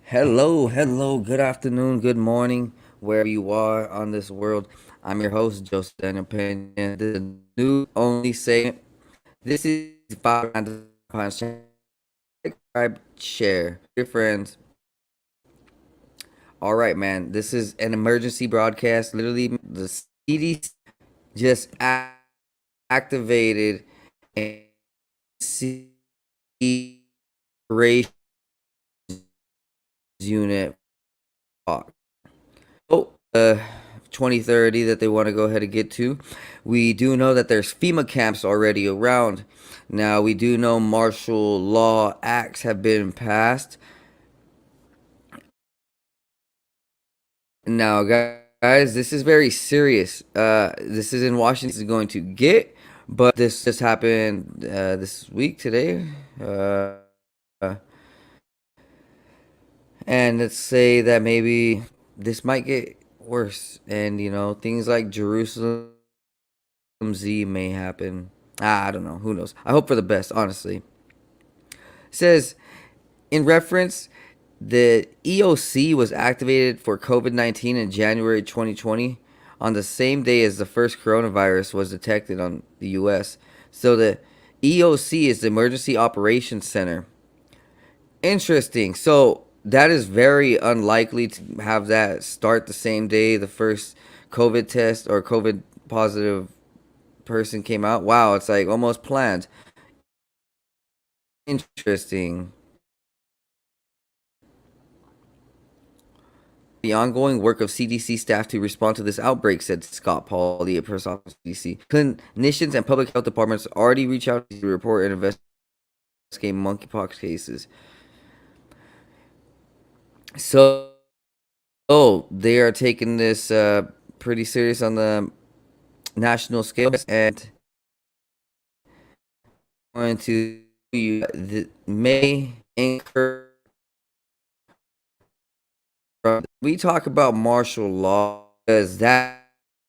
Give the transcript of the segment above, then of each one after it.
Hello, hello, good afternoon, good morning, wherever you are on this world. I'm your host, Joseph Daniel Pena. This is a new only segment. This is Five Subscribe, share, your friends. All right, man. This is an emergency broadcast. Literally, the CDC just activated a separation unit. Oh, 2030 that they want to go ahead and get to. We do know that there's FEMA camps already around. Now, we do know martial law acts have been passed. Now, guys, this is very serious. This is in Washington. This is going to get, but this just happened this week today. Uh, and let's say that maybe this might get worse. And, things like Jerusalem Z may happen. I don't know. Who knows? I hope for the best, honestly. It says, in reference, the EOC was activated for COVID 19 in January 2020 on the same day as the first coronavirus was detected on the US. So the EOC is the Emergency Operations Center. Interesting. So that is very unlikely to have that start the same day the first COVID test or COVID positive person came out. Wow, it's like almost planned. Interesting. The ongoing work of CDC staff to respond to this outbreak, said Scott Paul, the person of CDC. Clinicians and public health departments already reach out to report and investigate monkeypox cases. So, they are taking this pretty serious on the national scale and going to you that may incur. We talk about martial law because that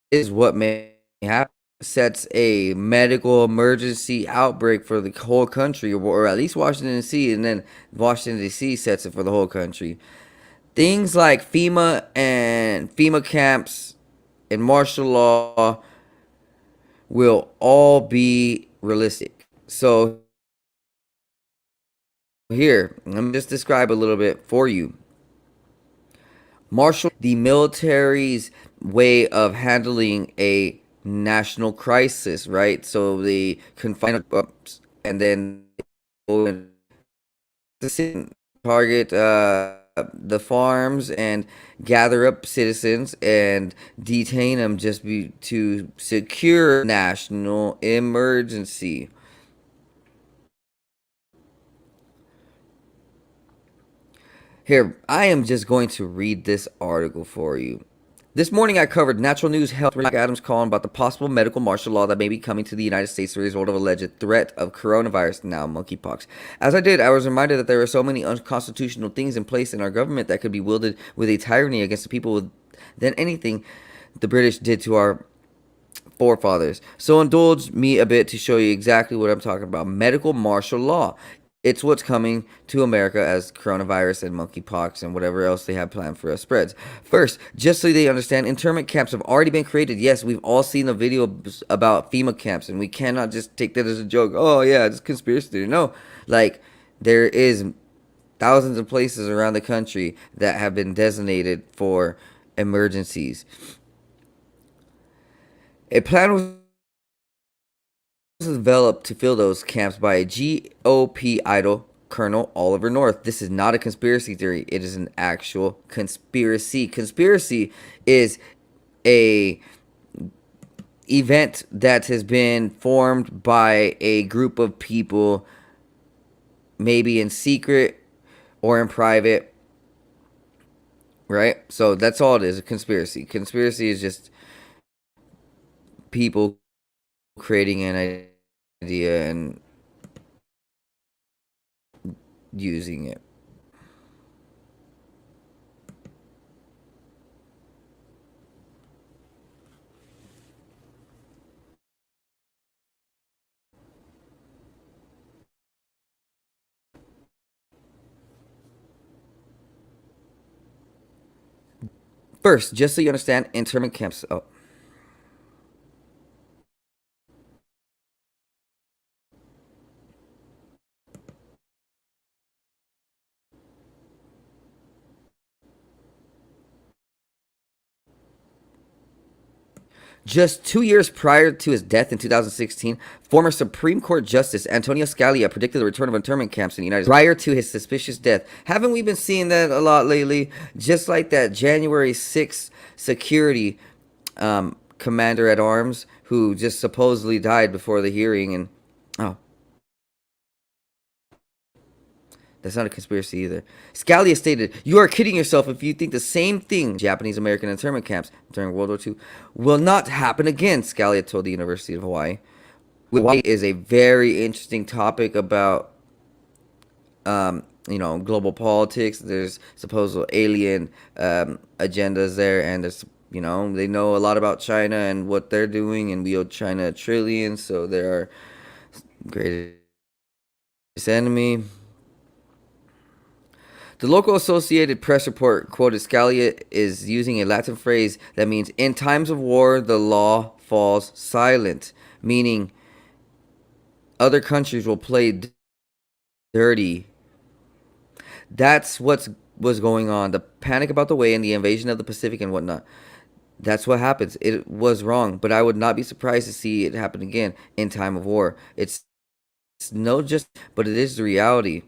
is what may happen. Sets a medical emergency outbreak for the whole country, or at least Washington D.C., and then Washington D.C. sets it for the whole country. Things like FEMA camps and martial law will all be realistic. So here, let me just describe a little bit for you. Martial, the military's way of handling a national crisis, right? So they confine and then target the farms and gather up citizens and detain them to secure national emergency. Here, I am just going to read this article for you. This morning, I covered Natural News Health Adams calling about the possible medical martial law that may be coming to the United States as a result of alleged threat of coronavirus, now monkeypox. As I did, I was reminded that there are so many unconstitutional things in place in our government that could be wielded with a tyranny against the people than anything the British did to our forefathers. So indulge me a bit to show you exactly what I'm talking about. Medical martial law. It's what's coming to America as coronavirus and monkeypox and whatever else they have planned for us spreads. First, just so they understand, internment camps have already been created. Yes, we've all seen the video about FEMA camps, and we cannot just take that as a joke. Oh, yeah, it's conspiracy theory. No, like, there is thousands of places around the country that have been designated for emergencies. A plan was developed to fill those camps by a GOP idol, Colonel Oliver North. This is not a conspiracy theory. It is an actual conspiracy. Conspiracy is a event that has been formed by a group of people, maybe in secret or in private, right? So that's all it is, a conspiracy. Conspiracy is just people creating an idea and using it. First, just so you understand, internment camps. Oh, just 2 years prior to his death in 2016, former Supreme Court Justice Antonio Scalia predicted the return of internment camps in the United States prior to his suspicious death. Haven't we been seeing that a lot lately? Just like that January 6th security commander at arms who just supposedly died before the hearing. And oh, that's not a conspiracy either. Scalia stated, "You are kidding yourself if you think the same thing Japanese American internment camps during World War II will not happen again," Scalia told the University of Hawaii. Hawaii is a very interesting topic about, global politics. There's supposed alien agendas there, and they know a lot about China and what they're doing, and we owe China a trillion, so they're our greatest enemy. The local Associated Press report quoted Scalia is using a Latin phrase that means, "In times of war, the law falls silent," meaning other countries will play dirty. That's what was going on. The panic about the way and the invasion of the Pacific and whatnot. That's what happens. It was wrong, but I would not be surprised to see it happen again in time of war. It's no just, but it is the reality.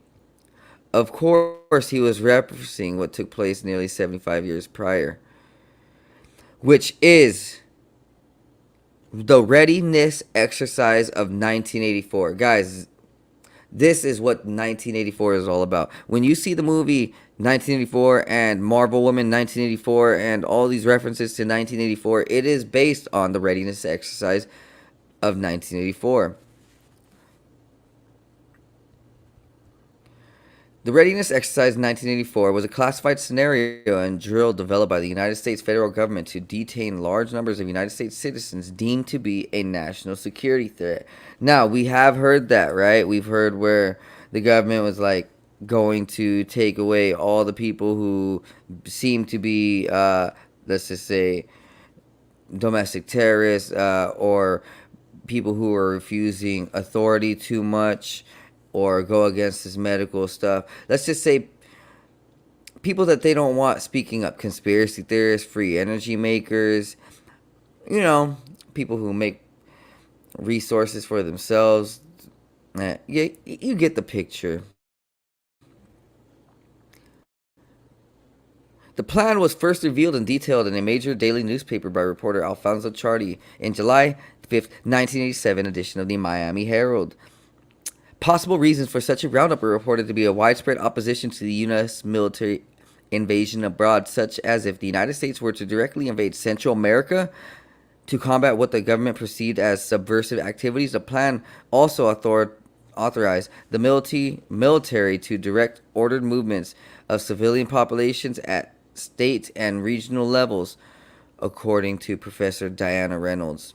Of course, he was referencing what took place nearly 75 years prior, which is the readiness exercise of 1984. Guys, this is what 1984 is all about. When you see the movie 1984 and Marvel Woman 1984 and all these references to 1984, it is based on the readiness exercise of 1984. The Readiness Exercise in 1984 was a classified scenario and drill developed by the United States federal government to detain large numbers of United States citizens deemed to be a national security threat. Now, we have heard that, right? We've heard where the government was like going to take away all the people who seem to be, let's just say, domestic terrorists, or people who are refusing authority too much or go against this medical stuff. Let's just say people that they don't want speaking up, conspiracy theorists, free energy makers, people who make resources for themselves. Yeah, you get the picture. The plan was first revealed and detailed in a major daily newspaper by reporter Alfonso Chardy in July 5th, 1987 edition of the Miami Herald. Possible reasons for such a roundup are reported to be a widespread opposition to the U.S. military invasion abroad, such as if the United States were to directly invade Central America to combat what the government perceived as subversive activities. The plan also authorized the military to direct ordered movements of civilian populations at state and regional levels, according to Professor Diana Reynolds.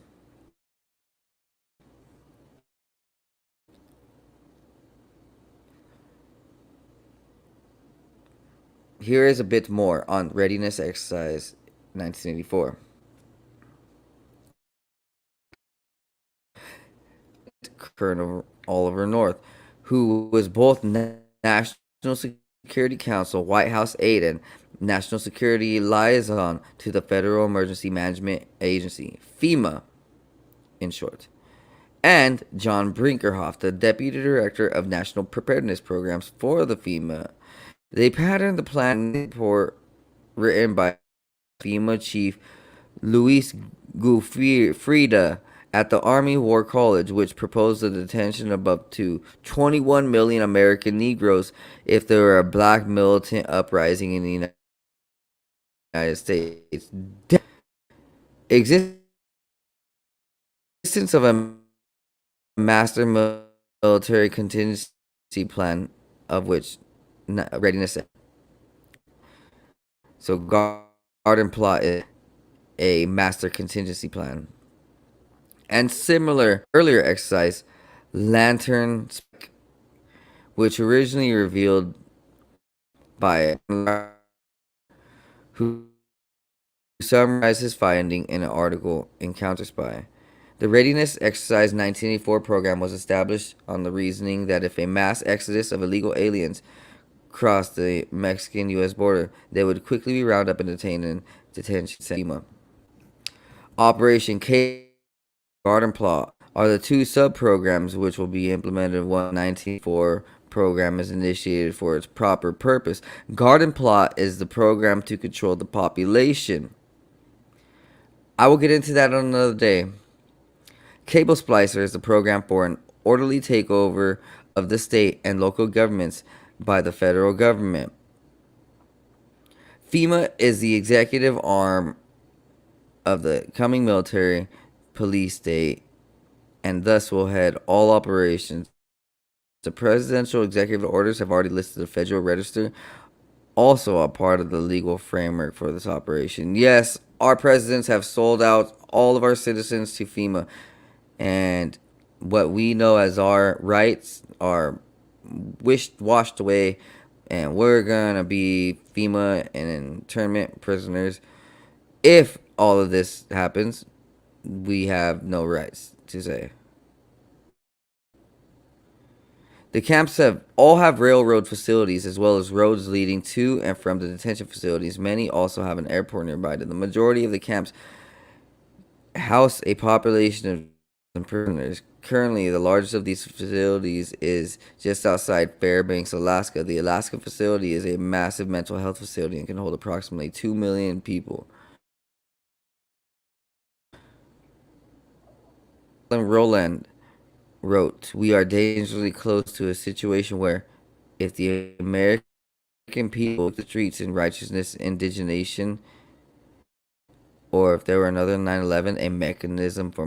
Here is a bit more on Readiness Exercise 1984. Colonel Oliver North, who was both National Security Council, White House aide, and National Security liaison to the Federal Emergency Management Agency, FEMA, in short, and John Brinkerhoff, the Deputy Director of National Preparedness Programs for the FEMA. They patterned the plan report written by FEMA Chief Luis Gufrida at the Army War College, which proposed the detention of up to 21 million American Negroes if there were a black militant uprising in the United States. Existence of a master military contingency plan, of which readiness. So Garden Plot is a master contingency plan. And similar earlier exercise, Lantern, which originally revealed by who summarize his finding in an article in Counterspy. The Readiness Exercise 1984 program was established on the reasoning that if a mass exodus of illegal aliens crossed the Mexican-U.S. border, they would quickly be rounded up and detained in detention center. Operation K Garden Plot are the two sub-programs which will be implemented when the 1984 program is initiated for its proper purpose. Garden Plot is the program to control the population. I will get into that on another day. Cable Splicer is the program for an orderly takeover of the state and local governments by the federal government. FEMA is the executive arm of the coming military police state and thus will head all operations. The presidential executive orders have already listed the Federal Register, also a part of the legal framework for this operation. Yes, our presidents have sold out all of our citizens to FEMA, and what we know as our rights are washed away, and we're gonna be FEMA and internment prisoners. If all of this happens, we have no rights to say. The camps all have railroad facilities as well as roads leading to and from the detention facilities. Many also have an airport nearby. The majority of the camps house a population of prisoners. Currently, the largest of these facilities is just outside Fairbanks, Alaska. The Alaska facility is a massive mental health facility and can hold approximately 2 million people. Roland wrote, "We are dangerously close to a situation where, if the American people took the streets in righteousness, indignation, or if there were another 9/11, a mechanism for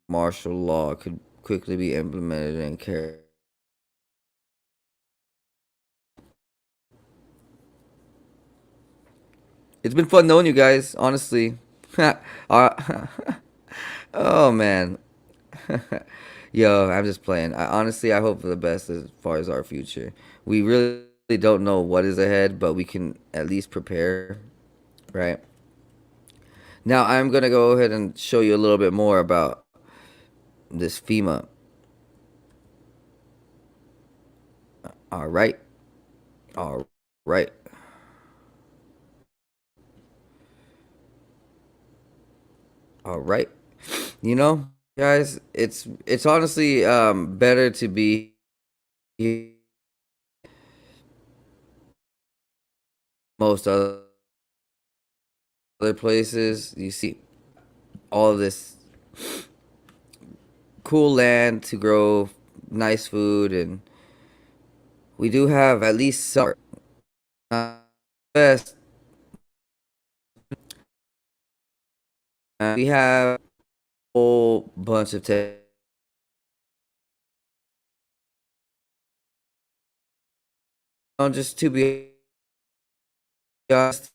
martial law could quickly be implemented and carried." It's been fun knowing you guys, honestly. Oh man. Yo, I'm just playing. Honestly, I hope for the best as far as our future. We really don't know what is ahead, but we can at least prepare, right? Now, I'm going to go ahead and show you a little bit more about this FEMA. All right. All right. All right. You know, guys, it's honestly better to be most other places. You see all of this cool land to grow nice food, and we do have at least some best. We have a whole bunch of just to be honest,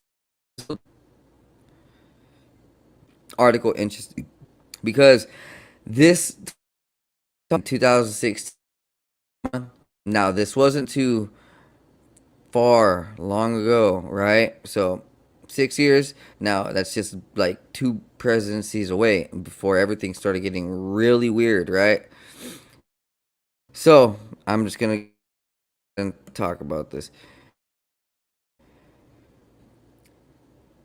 article interesting because this 2016. Now this wasn't too far long ago, right? So 6 years now. That's just like two presidencies away before everything started getting really weird, right? So I'm just gonna talk about this.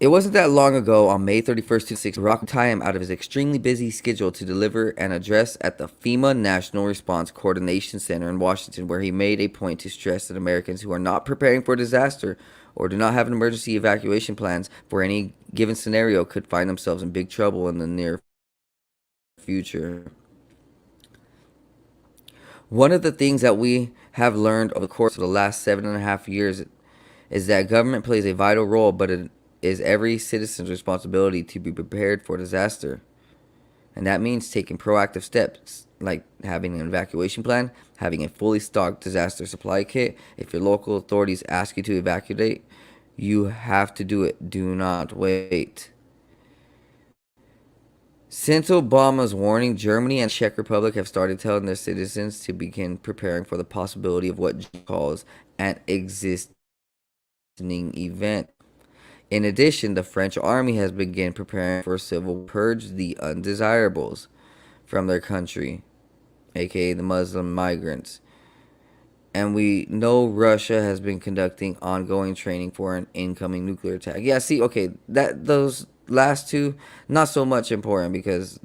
It wasn't that long ago, on May 31st, 2006, Rock time out of his extremely busy schedule to deliver an address at the FEMA National Response Coordination Center in Washington, where he made a point to stress that Americans who are not preparing for disaster or do not have an emergency evacuation plans for any given scenario could find themselves in big trouble in the near future. One of the things that we have learned over the course of the last 7.5 years is that government plays a vital role, but it is every citizen's responsibility to be prepared for disaster. And that means taking proactive steps like having an evacuation plan, having a fully stocked disaster supply kit. If your local authorities ask you to evacuate, you have to do it. Do not wait. Since Obama's warning, Germany and Czech Republic have started telling their citizens to begin preparing for the possibility of what John calls an existing event. In addition, the French army has begun preparing for civil purge the undesirables from their country, aka the Muslim migrants. And we know Russia has been conducting ongoing training for an incoming nuclear attack. Yeah, see, okay, that those last two not so much important because,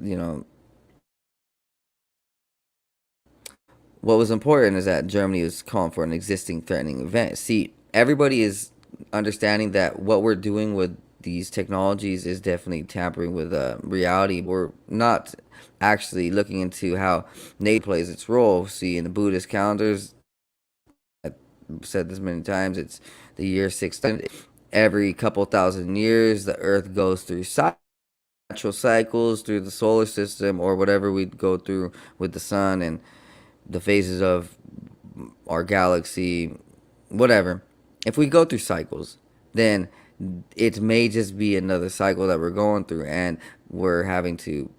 what was important is that Germany was calling for an existing threatening event. See, everybody is understanding that what we're doing with these technologies is definitely tampering with reality. We're not actually looking into how nature plays its role. See, in the Buddhist calendars, I've said this many times, it's the year 6,000. Every couple thousand years, the Earth goes through natural cycles through the solar system or whatever we go through with the sun and the phases of our galaxy, whatever. If we go through cycles, then it may just be another cycle that we're going through, and we're having to,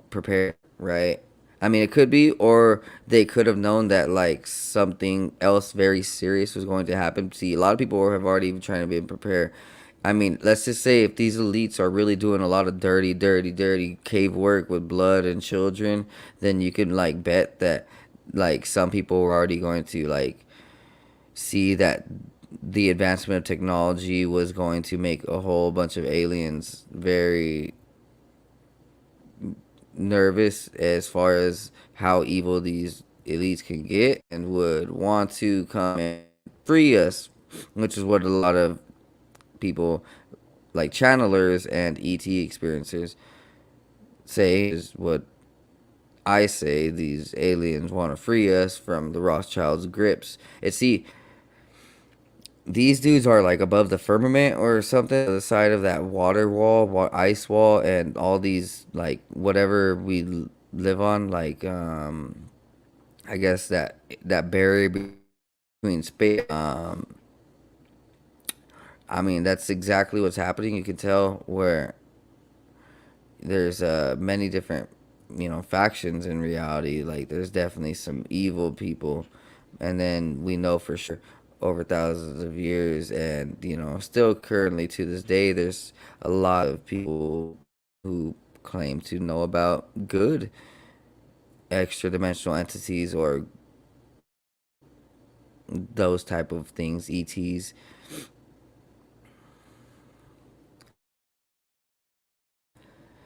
prepare, right? I mean, it could be, or they could have known that like something else very serious was going to happen. See, a lot of people have already been trying to be prepared. I mean, let's just say if these elites are really doing a lot of dirty, dirty, dirty cave work with blood and children, then you can like bet that like some people were already going to like see that the advancement of technology was going to make a whole bunch of aliens very nervous as far as how evil these elites can get and would want to come and free us, which is what a lot of people like channelers and ET experiencers say is what I say. These aliens want to free us from the Rothschilds' grips. And see, these dudes are like above the firmament or something, the side of that water wall, ice wall, and all these like whatever we live on, like I guess that barrier between space. I mean that's exactly what's happening. You can tell where there's many different factions in reality. Like there's definitely some evil people, and then we know for sure over thousands of years and still currently to this day there's a lot of people who claim to know about good extra dimensional entities or those type of things, ETs.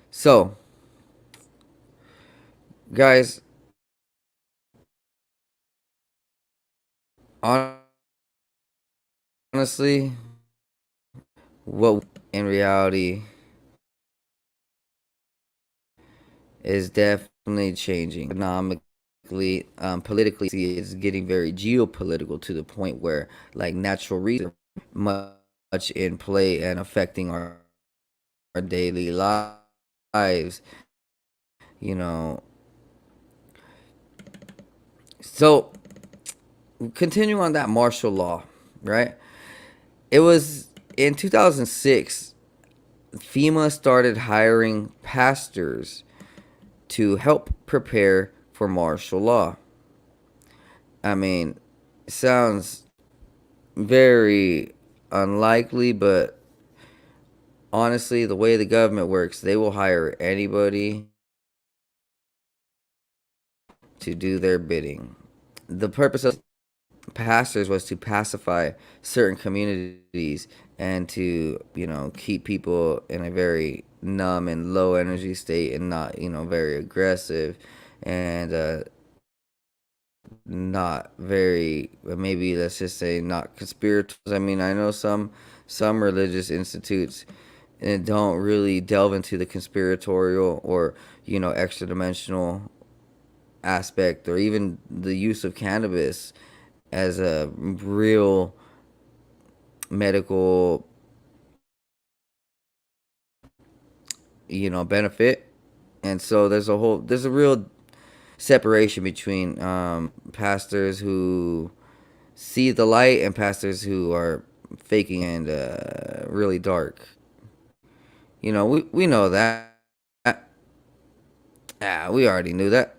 So guys, honestly, what in reality is definitely changing economically, politically. It's getting very geopolitical to the point where like natural resources much in play and affecting our daily lives. You know, so continue on that martial law, right? It was in 2006. FEMA started hiring pastors to help prepare for martial law. I mean, it sounds very unlikely, but honestly, the way the government works, they will hire anybody to do their bidding. The purpose of pastors was to pacify certain communities and to, keep people in a very numb and low energy state and not, very aggressive and not very, maybe let's just say not conspiratorial. I mean, I know some religious institutes and don't really delve into the conspiratorial or extra dimensional aspect or even the use of cannabis as a real medical benefit. And so there's a real separation between pastors who see the light and pastors who are faking and really dark. We know that. Ah, we already knew that.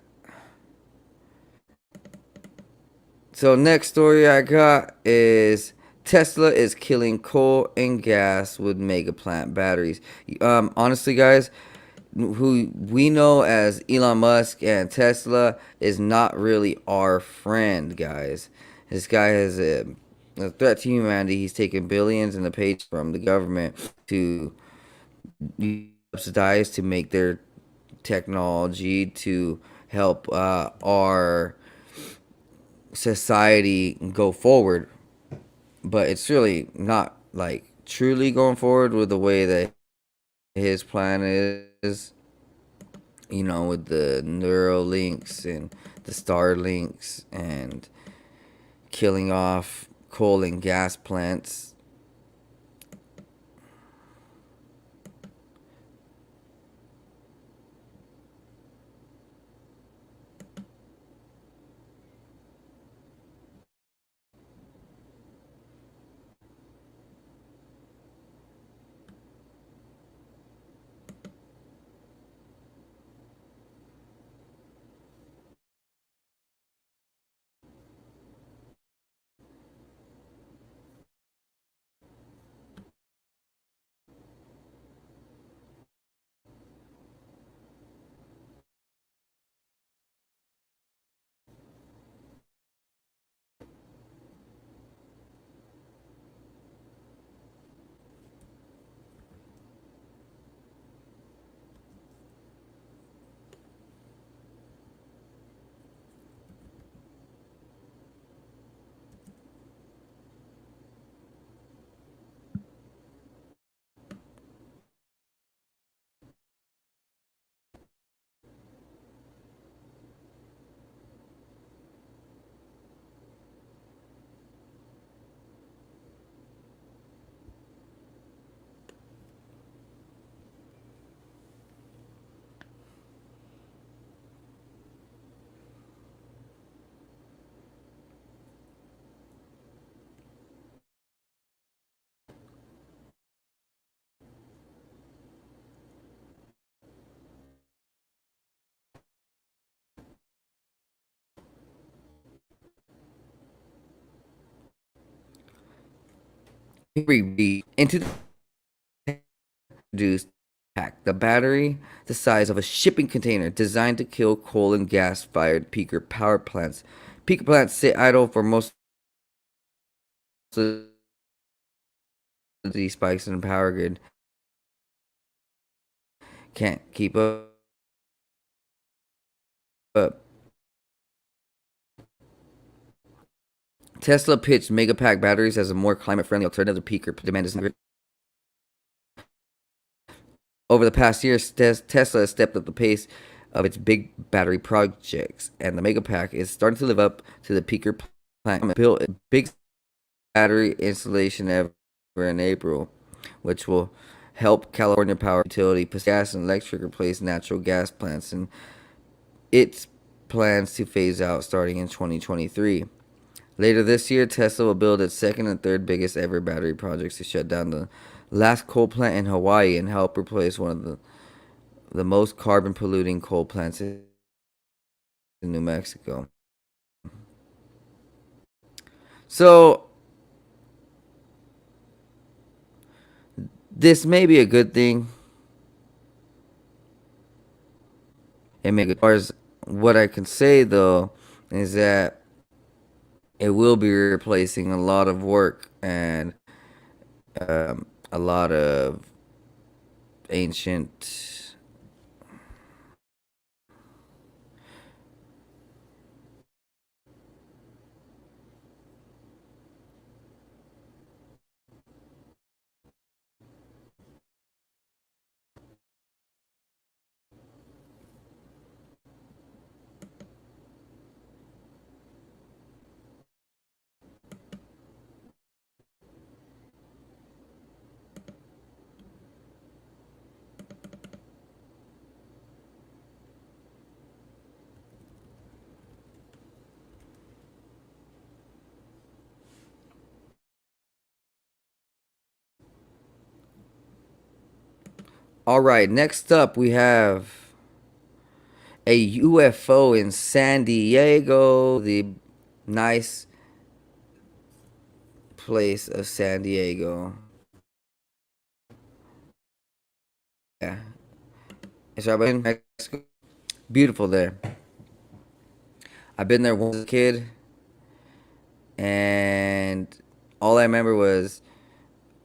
So next story I got is Tesla is killing coal and gas with mega plant batteries. Honestly, guys, who we know as Elon Musk and Tesla is not really our friend, guys. This guy is a threat to humanity. He's taking billions in the page from the government to subsidize to make their technology to help our society go forward. But it's really not like truly going forward with the way that his plan is, with the Neuralinks and the Starlinks and killing off coal and gas plants. Into introduced pack the battery the size of a shipping container designed to kill coal and gas fired peaker power plants. Peaker plants sit idle for most of these spikes in the power grid. Can't keep up. Tesla pitched Megapack batteries as a more climate-friendly alternative to peaker demand. Over the past years, Tesla has stepped up the pace of its big battery projects, and the Megapack is starting to live up to the peaker plan. Built a big battery installation ever in April, which will help California Power Utility gas and electric replace natural gas plants, and its plans to phase out starting in 2023. Later this year, Tesla will build its second and third biggest ever battery projects to shut down the last coal plant in Hawaii and help replace one of the most carbon polluting coal plants in New Mexico. So, this may be a good thing. As far as what I can say though, is that it will be replacing a lot of work and a lot of ancient. All right, next up we have a UFO in San Diego. The nice place of San Diego. Yeah, it's right in Mexico. Beautiful there. I've been there once as a kid, and all I remember was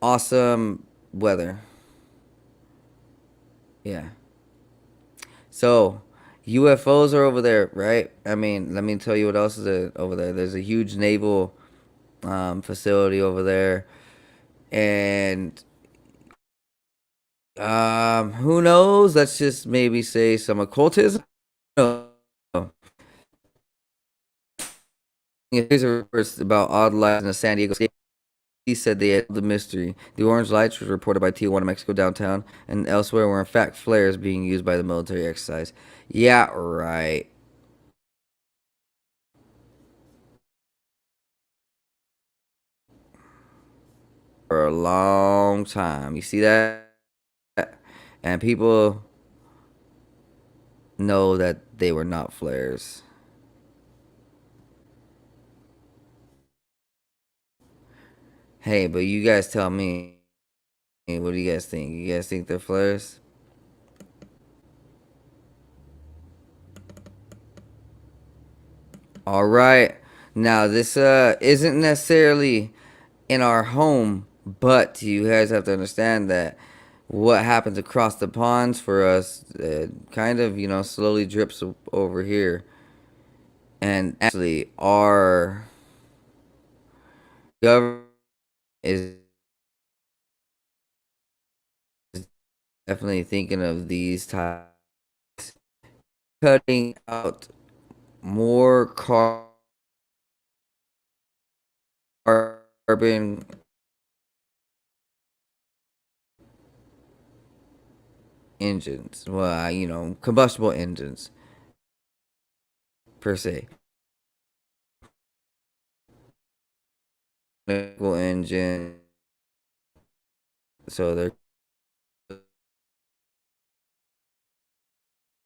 awesome weather. Yeah. So, UFOs are over there, right? I mean, let me tell you what else is over there. There's a huge naval facility over there, and who knows? Let's just maybe say some occultism. No. Here's a reports about odd lights in the San Diego state. He said they had the mystery. The orange lights was reported by Tijuana, Mexico downtown, and elsewhere were in fact flares being used by the military exercise. Yeah, right. For a long time. You see that? And people know that they were not flares. Hey, but you guys tell me. What do you guys think? You guys think they're flares? All right. Now this isn't necessarily in our home, but you guys have to understand that what happens across the ponds for us kind of, slowly drips over here. And actually our government is definitely thinking of these types, cutting out more carbon engines. Well, combustible engines per se. Mechanical engine. So there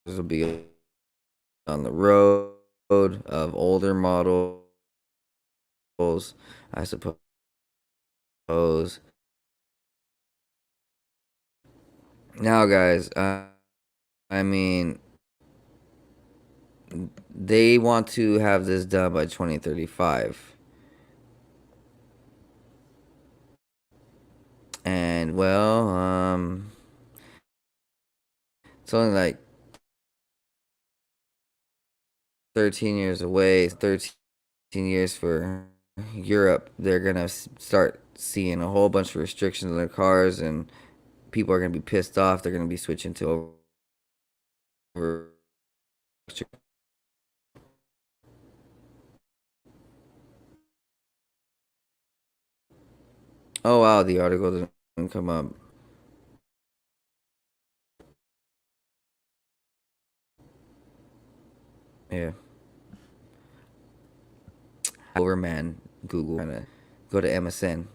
will be on the road of older models, I suppose. Now, guys, I mean, they want to have this done by 2035. And, well, it's only like 13 years away. 13 years for Europe. They're going to start seeing a whole bunch of restrictions on their cars, and people are going to be pissed off. They're going to be switching to over. Oh, wow, the article didn't come up. Yeah. Over, man. Google. Trying to go to MSN.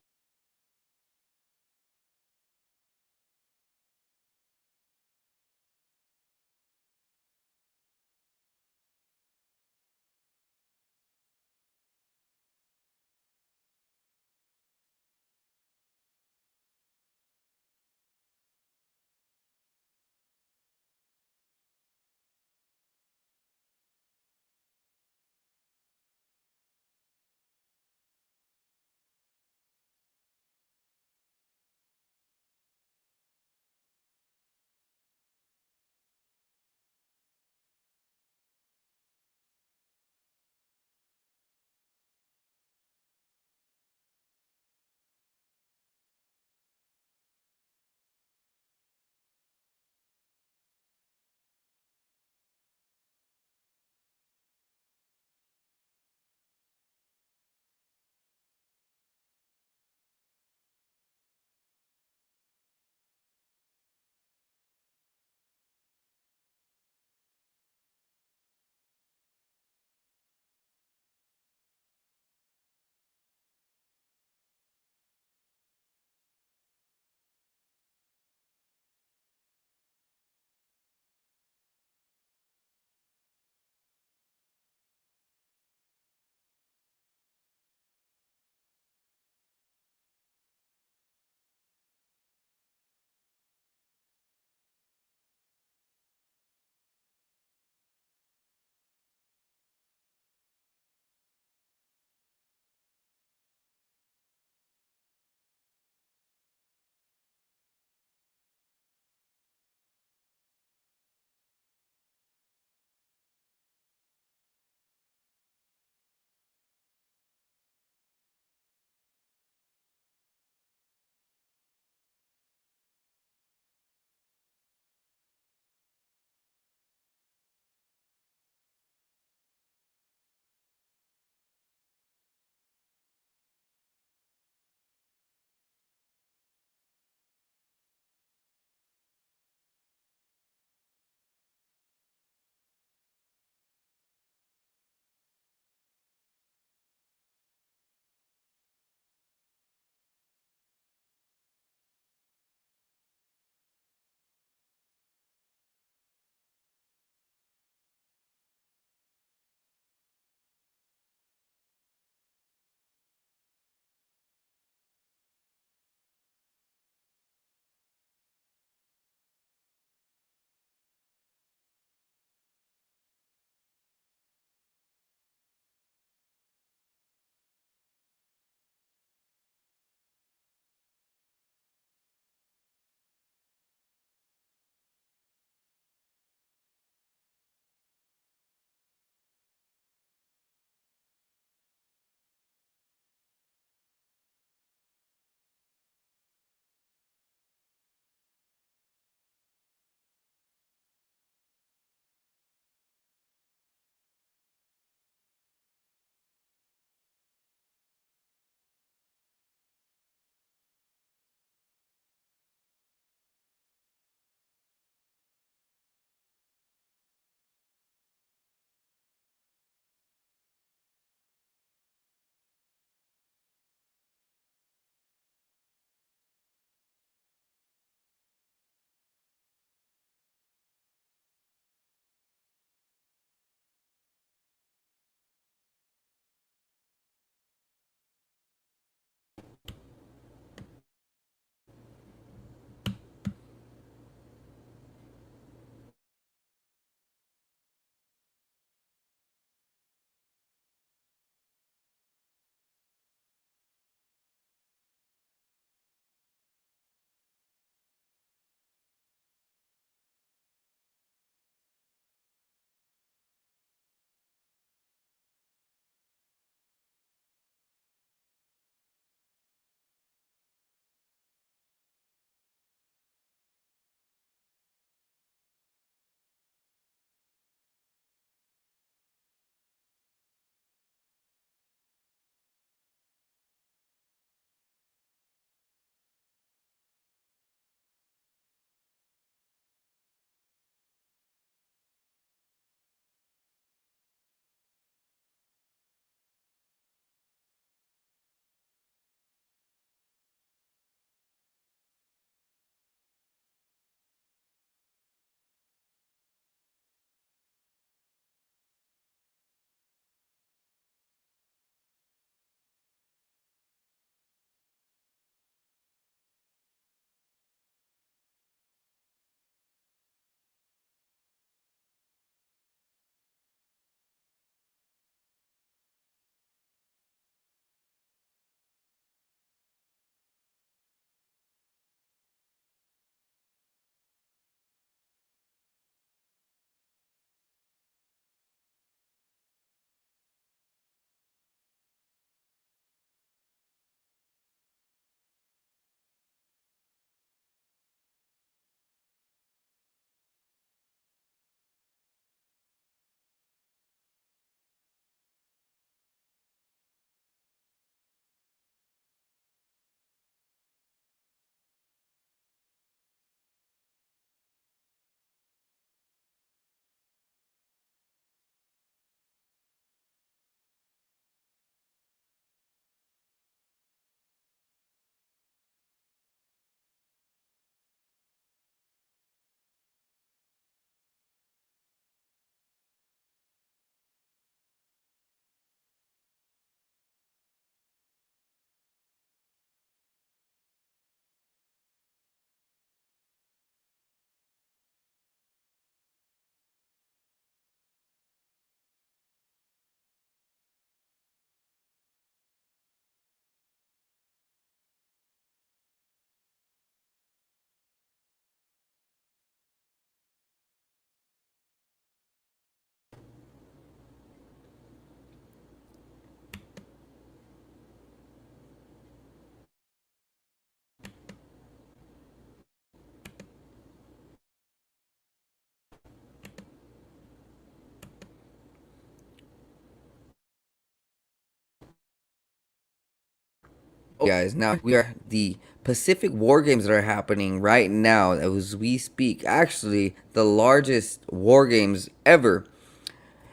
guys, now we are the Pacific War Games that are happening right now as we speak. Actually, the largest war games ever.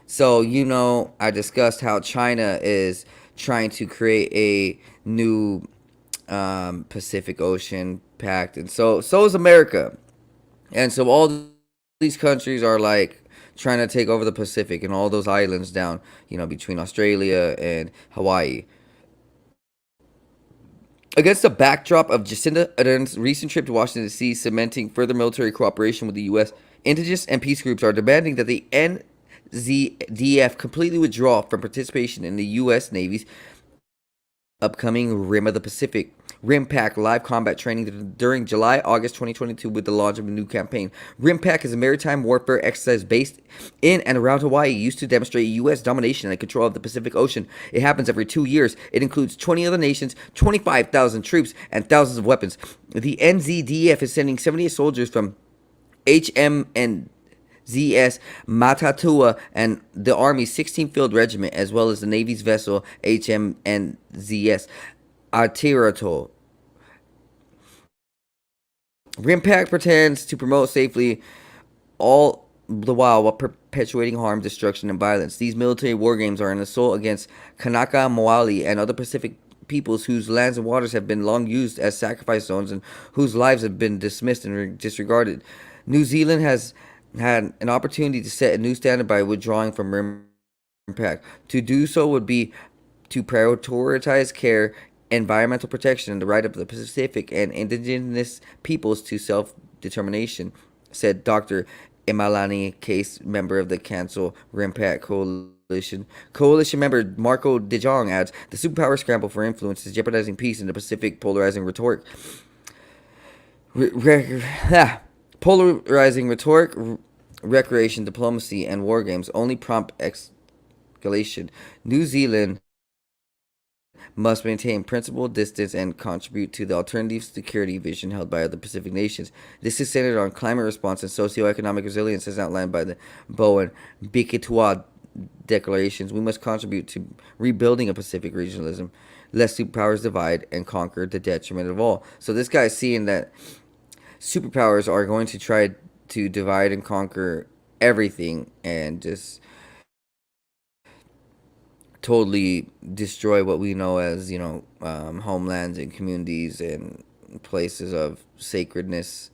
So, I discussed how China is trying to create a new Pacific Ocean pact, and so is America. And so all these countries are like trying to take over the Pacific and all those islands down, between Australia and Hawaii. Against the backdrop of Jacinda Ardern's recent trip to Washington, D.C., cementing further military cooperation with the U.S., indigenous and peace groups are demanding that the NZDF completely withdraw from participation in the U.S. Navy's upcoming Rim of the Pacific RIMPAC live combat training during July-August 2022 with the launch of a new campaign. RIMPAC is a maritime warfare exercise based in and around Hawaii used to demonstrate U.S. domination and control of the Pacific Ocean. It happens every 2 years. It includes 20 other nations, 25,000 troops, and thousands of weapons. The NZDF is sending 78 soldiers from HM ZS Matatua and the Army's 16th Field Regiment, as well as the Navy's vessel HMNZS Aotearoa. RIMPAC pretends to promote safely all the while perpetuating harm, destruction, and violence. These military war games are an assault against Kanaka, Moali, and other Pacific peoples whose lands and waters have been long used as sacrifice zones and whose lives have been dismissed and disregarded. New Zealand has had an opportunity to set a new standard by withdrawing from RIMPAC. To do so would be to prioritize care, environmental protection, and the right of the Pacific and indigenous peoples to self-determination, said Dr. Imalani Case, member of the Cancel RIMPAC Coalition. Coalition member Marco De Jong adds, the superpower scramble for influence is jeopardizing peace in the Pacific, polarizing rhetoric. Polarizing rhetoric, recreation, diplomacy, and war games only prompt escalation. New Zealand must maintain principled distance and contribute to the alternative security vision held by other Pacific nations. This is centered on climate response and socioeconomic resilience as outlined by the Bowen Bikitoa declarations. We must contribute to rebuilding a Pacific regionalism, lest superpowers divide and conquer the detriment of all. So this guy is seeing that superpowers are going to try to divide and conquer everything and just totally destroy what we know as, homelands and communities and places of sacredness.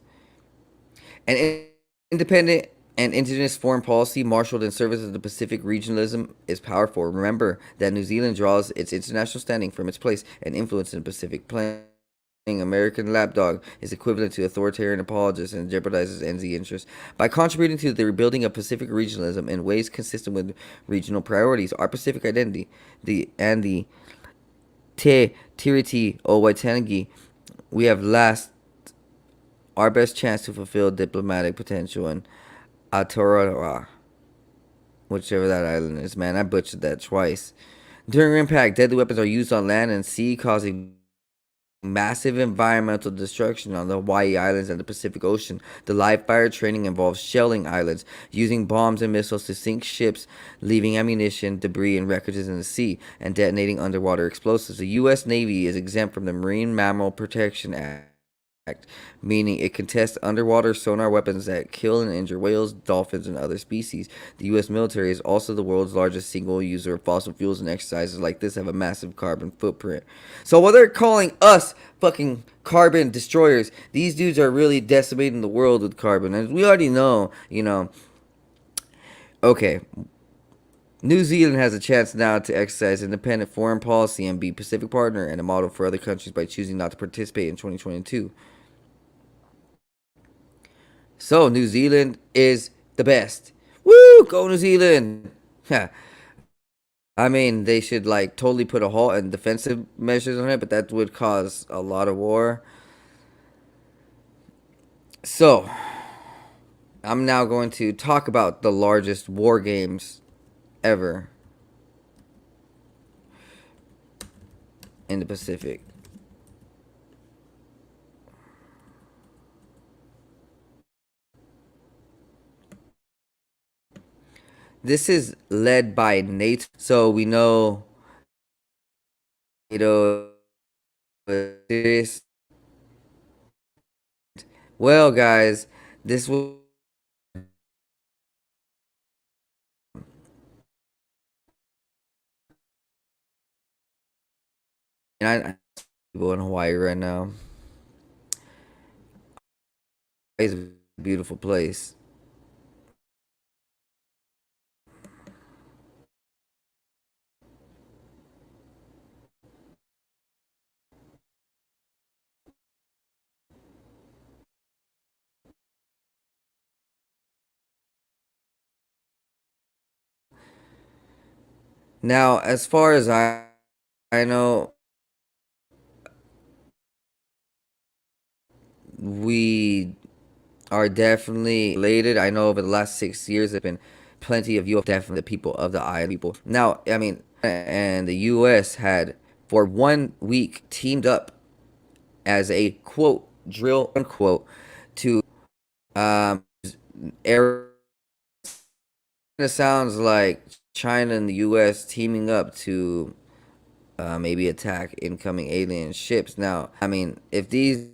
And independent and indigenous foreign policy marshaled in service of the Pacific regionalism is powerful. Remember that New Zealand draws its international standing from its place and influence in the Pacific. Playing American lapdog is equivalent to authoritarian apologist and jeopardizes NZ interests. By contributing to the rebuilding of Pacific regionalism in ways consistent with regional priorities, our Pacific identity, the Te Tiriti o Waitangi, we have last our best chance to fulfill diplomatic potential in Aotearoa, whichever that island is. Man, I butchered that twice. During impact, deadly weapons are used on land and sea, causing massive environmental destruction on the Hawaii Islands and the Pacific Ocean. The live fire training involves shelling islands, using bombs and missiles to sink ships, leaving ammunition, debris, and wreckages in the sea, and detonating underwater explosives. The U.S. Navy is exempt from the Marine Mammal Protection Act, meaning it can test underwater sonar weapons that kill and injure whales, dolphins, and other species. The U.S. military is also the world's largest single user of fossil fuels, and exercises like this have a massive carbon footprint. So while they're calling us fucking carbon destroyers, these dudes are really decimating the world with carbon. And we already know, okay, New Zealand has a chance now to exercise independent foreign policy and be Pacific partner and a model for other countries by choosing not to participate in 2022. So New Zealand is the best. Woo! Go New Zealand! I mean, they should totally put a halt and defensive measures on it, but that would cause a lot of war. So, I'm now going to talk about the largest war games ever in the Pacific. This is led by NATO. So we know NATO serious. Well, guys, this was. I people in Hawaii right now. It's a beautiful place. Now, as far as I know, we are definitely related. I know over the last 6 years, there's been plenty of UFO, definitely the people of the island people. Now, I mean, and the U.S. had for 1 week teamed up as a quote drill unquote to um air. It sounds like China and the U.S. teaming up to maybe attack incoming alien ships. Now, I mean, if these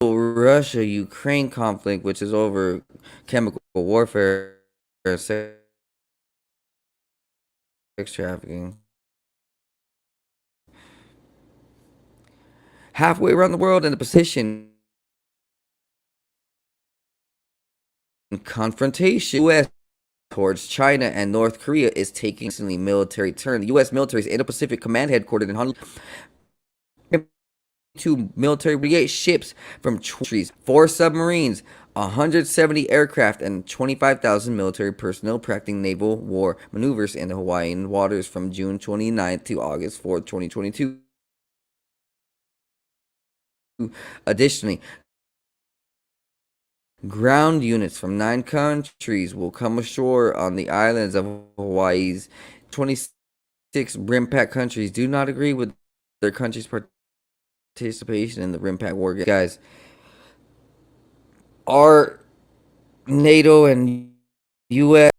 Russia Ukraine conflict, which is over chemical warfare and sex trafficking, halfway around the world in the position confrontation. U.S. towards China and North Korea is taking a military turn. The U.S. military's Indo-Pacific Command headquartered in Honolulu. Two military brigade ships from countries, 4 submarines, 170 aircraft, and 25,000 military personnel practicing naval war maneuvers in the Hawaiian waters from June 29th to August 4th, 2022. Additionally, ground units from 9 countries will come ashore on the islands of Hawaii's 26 RIMPAC countries do not agree with their country's participation in the RIMPAC war. Guys, our NATO and U.S.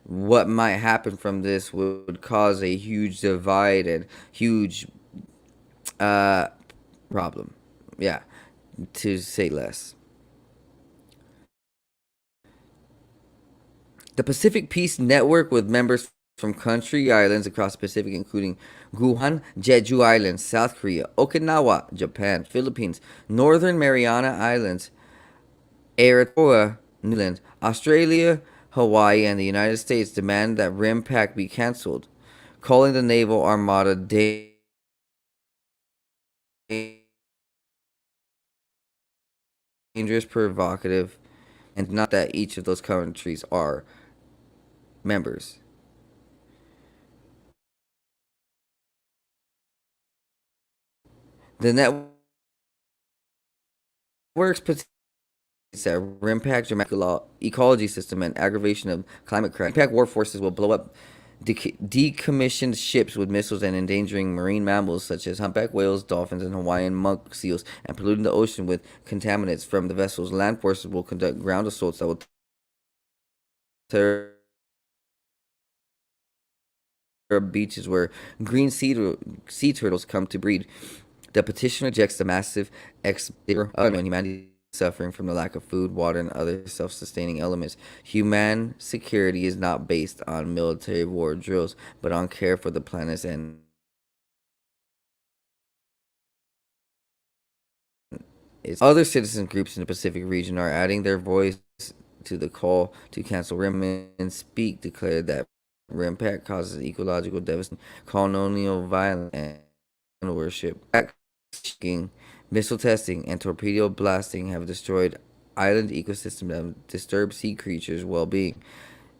what might happen from this would cause a huge divide and huge uh, problem. Yeah, to say less. The Pacific Peace Network, with members from country islands across the Pacific, including Guam, Jeju Islands, South Korea, Okinawa, Japan, Philippines, Northern Mariana Islands, Aotearoa, New Zealand, Australia, Hawaii, and the United States, demand that RIMPAC be canceled, calling the naval armada dangerous, provocative, and not that each of those countries are members. The network's that impact dramatic ecology system and aggravation of climate crisis. Impact war forces will blow up decommissioned ships with missiles and endangering marine mammals such as humpback whales, dolphins, and Hawaiian monk seals, and polluting the ocean with contaminants from the vessels. Land forces will conduct ground assaults that will tear up beaches where green sea turtles come to breed. The petition rejects the massive of humanity suffering from the lack of food, water, and other self-sustaining elements. Human security is not based on military war drills, but on care for the planets and its other citizen groups in the Pacific region are adding their voice to the call to cancel RIM and Speak declared that RIMPAC causes ecological devastation, colonial violence, and worship. Missile testing and torpedo blasting have destroyed island ecosystems and disturbed sea creatures' well-being.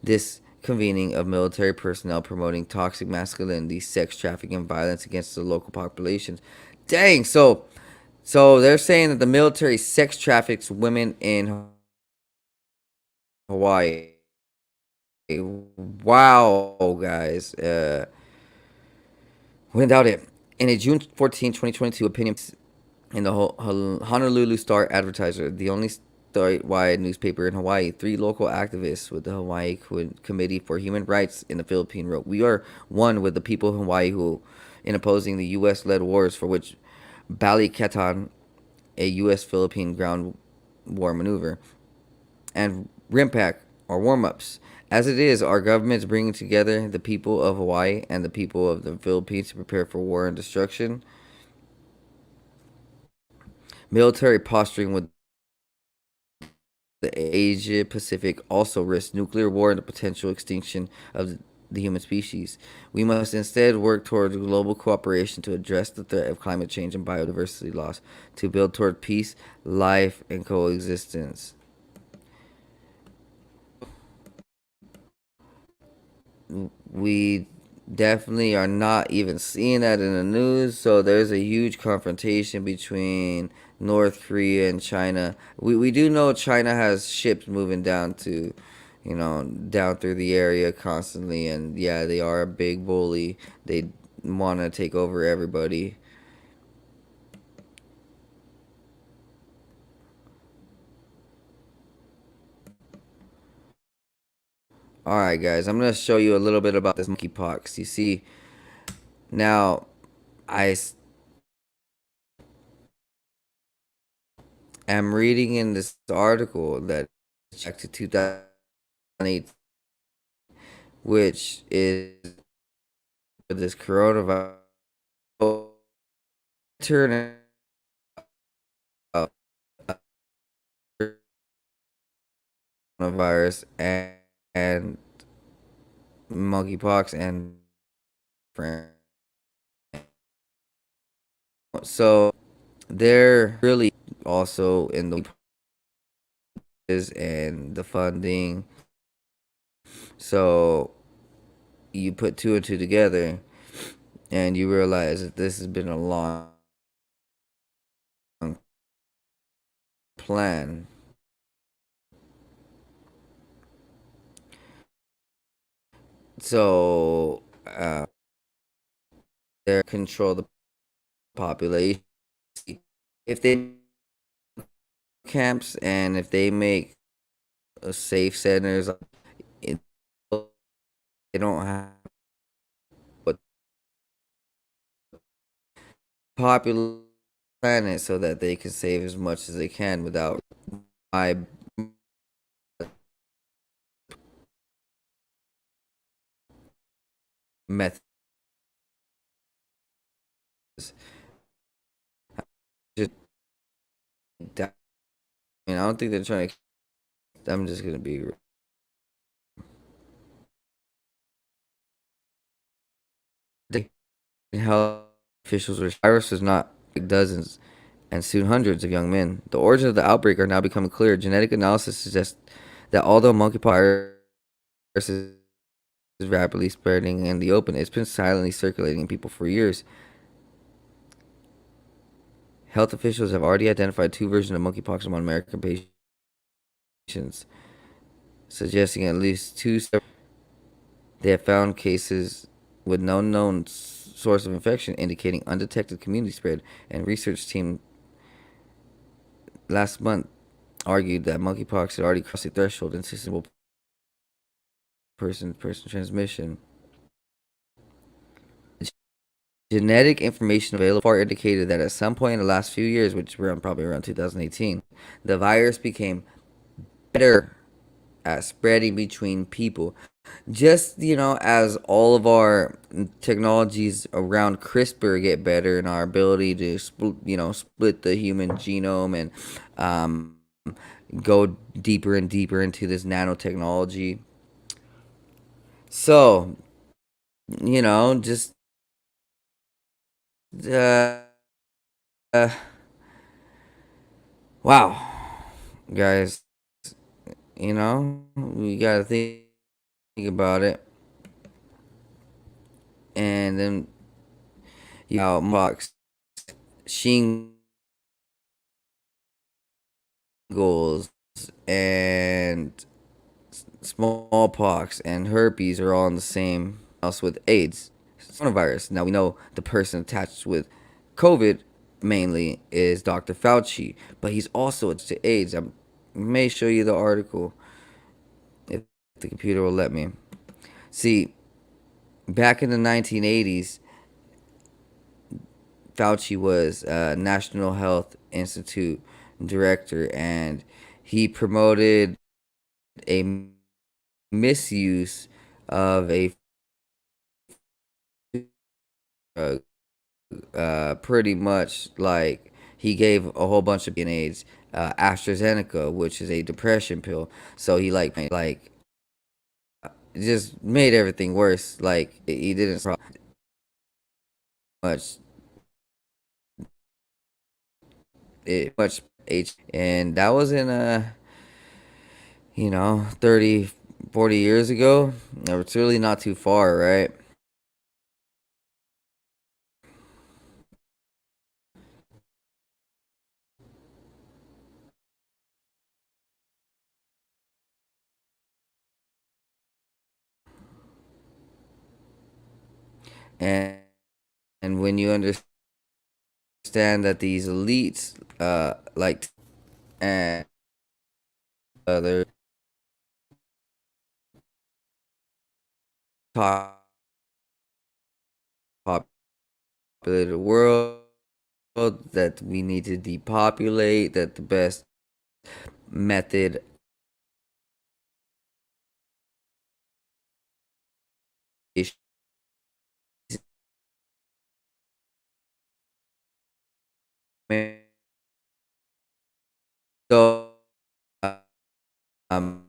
This convening of military personnel promoting toxic masculinity, sex trafficking, and violence against the local populations. Dang, so they're saying that the military sex traffics women in Hawaii. Wow, guys. Without it, in a June 14, 2022 opinion in the Honolulu Star Advertiser, the only statewide newspaper in Hawaii, three local activists with the Hawaii Committee for Human Rights in the Philippines wrote, "We are one with the people of Hawaii who, in opposing the U.S.-led wars for which Balikatan, a U.S.-Philippine ground war maneuver, and RIMPAC, or warm-ups. As it is, our government is bringing together the people of Hawaii and the people of the Philippines to prepare for war and destruction. Military posturing with the Asia Pacific also risks nuclear war and the potential extinction of the human species. We must instead work toward global cooperation to address the threat of climate change and biodiversity loss, to build toward peace, life, and coexistence." We definitely are not even seeing that in the news. So there's a huge confrontation between North Korea and China. We do know China has ships moving down to, down through the area constantly. And yeah, they are a big bully. They want to take over everybody. All right, guys, I'm going to show you a little bit about this monkeypox. You see, now I am reading in this article that back to 2008, which is this coronavirus turn coronavirus and monkeypox and so they're really also in the and the funding. So you put two and two together and you realize that this has been a long plan. So they control the population. If they camps and if they make safe centers, they don't have what popular planet so that they can save as much as they can without my methods. Just I mean, I don't think they're trying to. I'm just gonna be. Health officials were virus was not dozens and soon hundreds of young men. The origins of the outbreak are now becoming clear. Genetic analysis suggests that although monkeypox is rapidly spreading in the open, it's been silently circulating in people for years. Health officials have already identified two versions of monkeypox among American patients, suggesting at least two. They have found cases with no known source of infection, indicating undetected community spread. And research team last month argued that monkeypox had already crossed the threshold in sustainable person-to-person transmission. Genetic information available far indicated that at some point in the last few years, which were probably around 2018, the virus became better at spreading between people. Just, as all of our technologies around CRISPR get better and our ability to split the human genome and go deeper and deeper into this nanotechnology. So, just uh, uh wow, guys, we gotta think about it. And then box shingles and smallpox and herpes are all in the same house with AIDS. Coronavirus. Now we know the person attached with COVID mainly is Dr. Fauci, but he's also to AIDS. I may show you the article if the computer will let me. See, back in the 1980s, Fauci was National Health Institute director, and he promoted a misuse of a drug. Pretty much like he gave a whole bunch of AIDS, AstraZeneca, which is a depression pill. So he like just made everything worse. Like he didn't much much H, and that was in 30, 40 years ago. It's really not too far, right? And when you understand that these elites like and other top populated world, that we need to depopulate, that the best method is so um,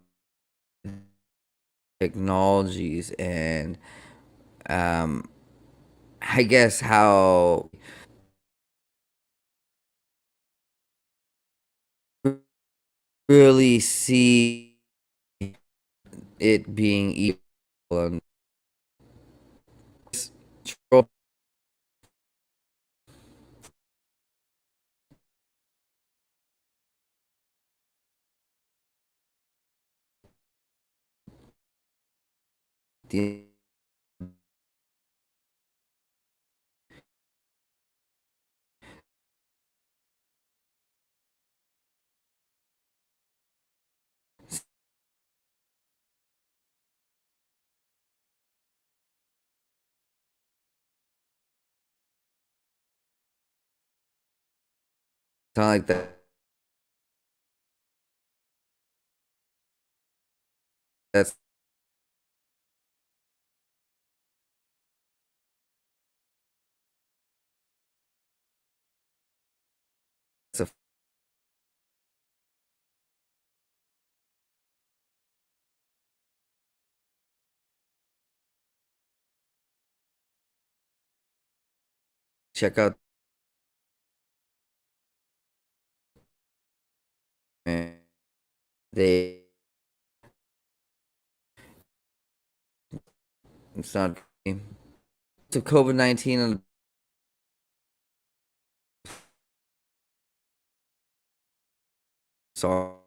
technologies and um, I guess how really see it being evil and the Something like that. That's a check out, man. They it's not to COVID-19 and sorry.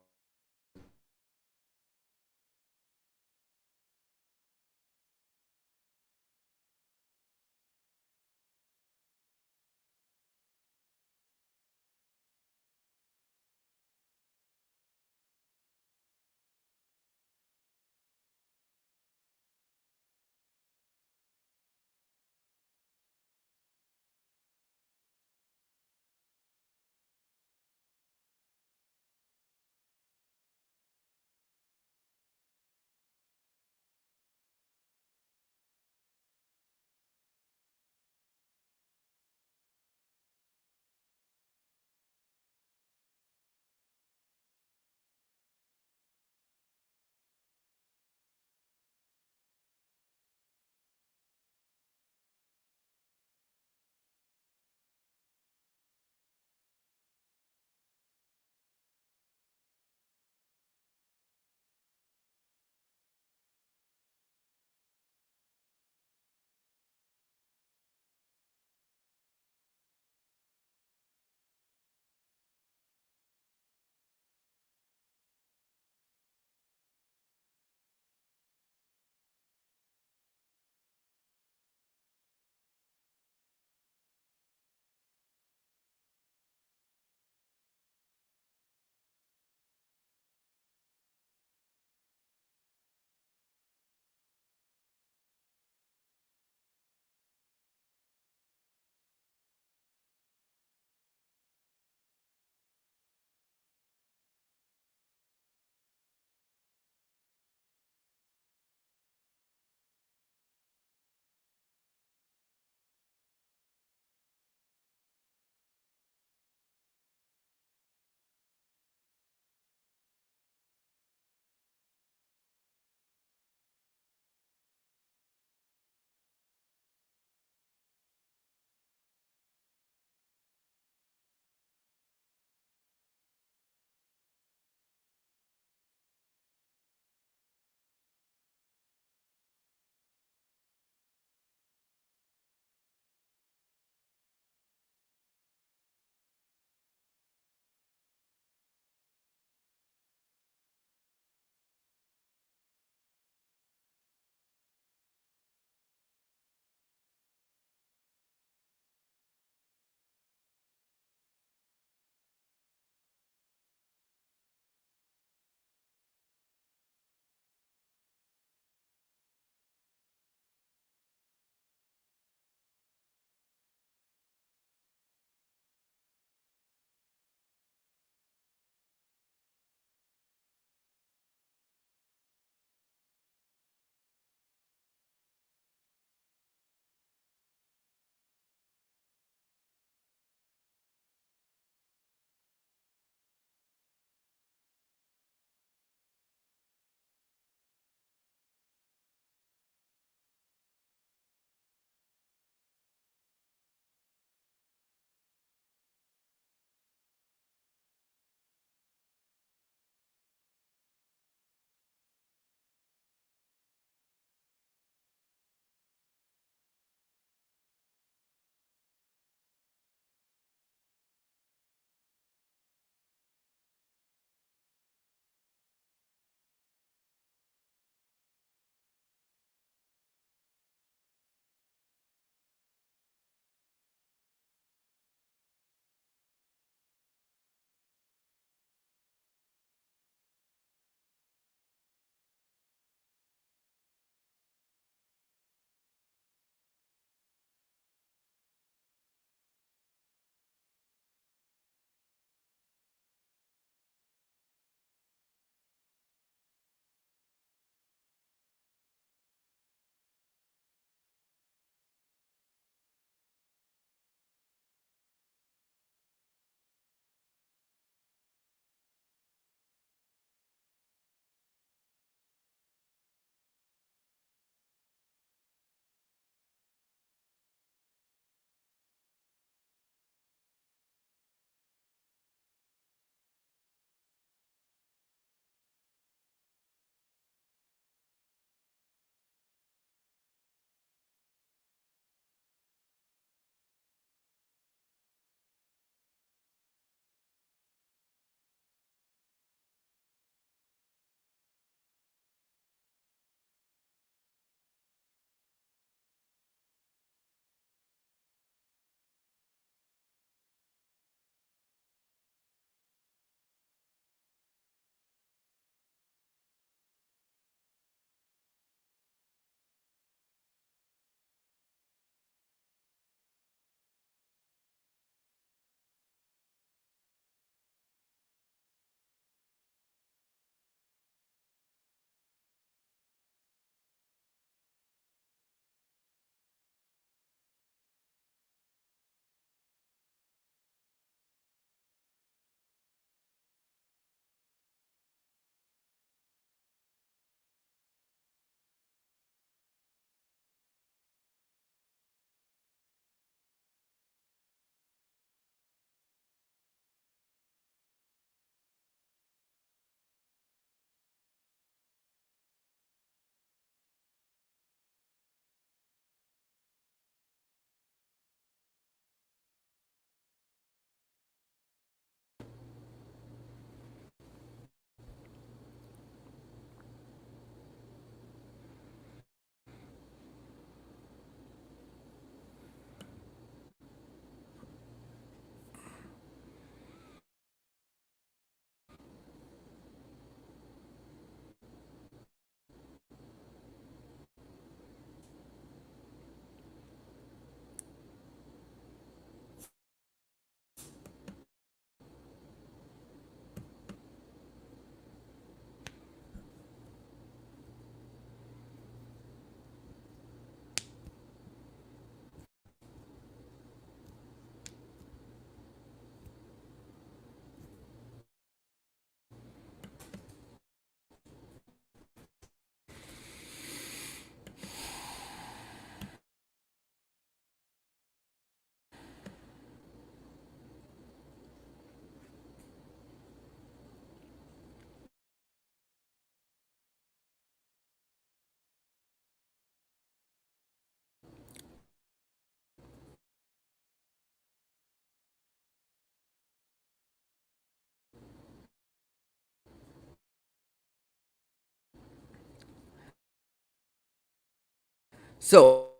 So,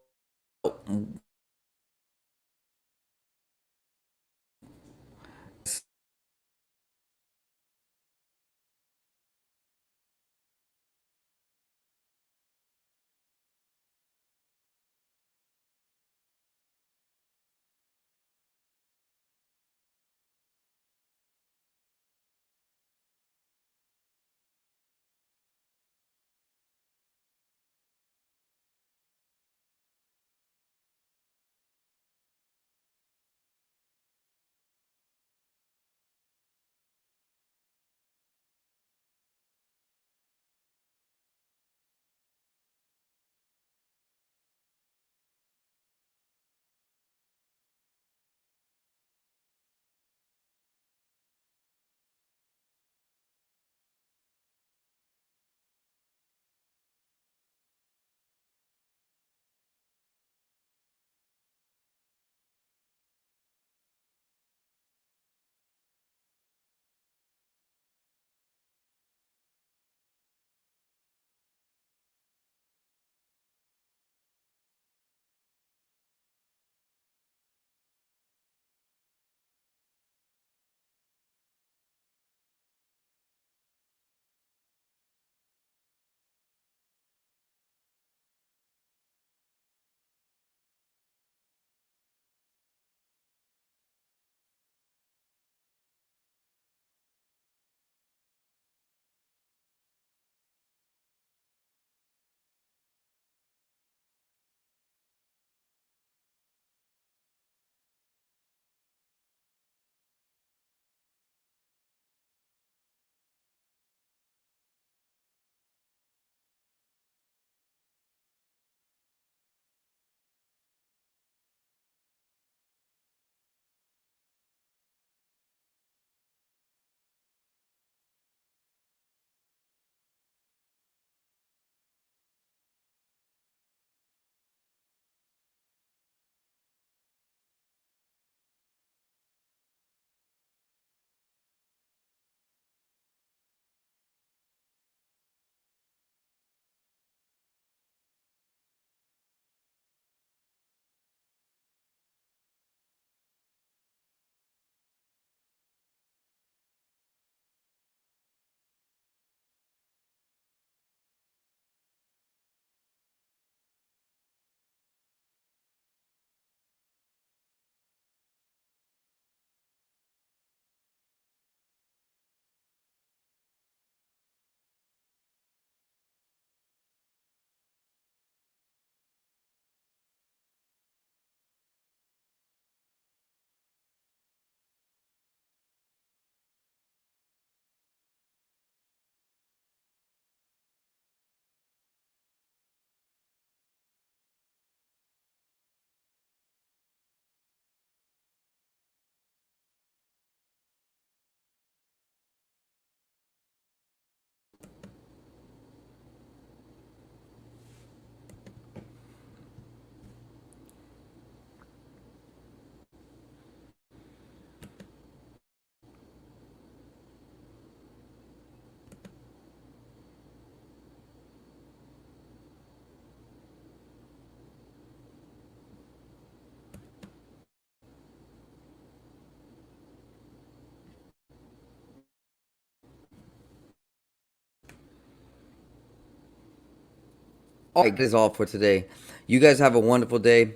all right, that is all for today. You guys have a wonderful day.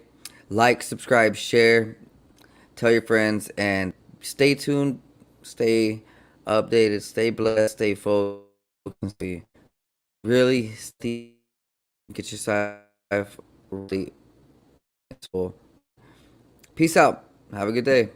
Like, subscribe, share, tell your friends, and stay tuned, stay updated, stay blessed, stay focused. Really, get your side really. Peace out. Have a good day.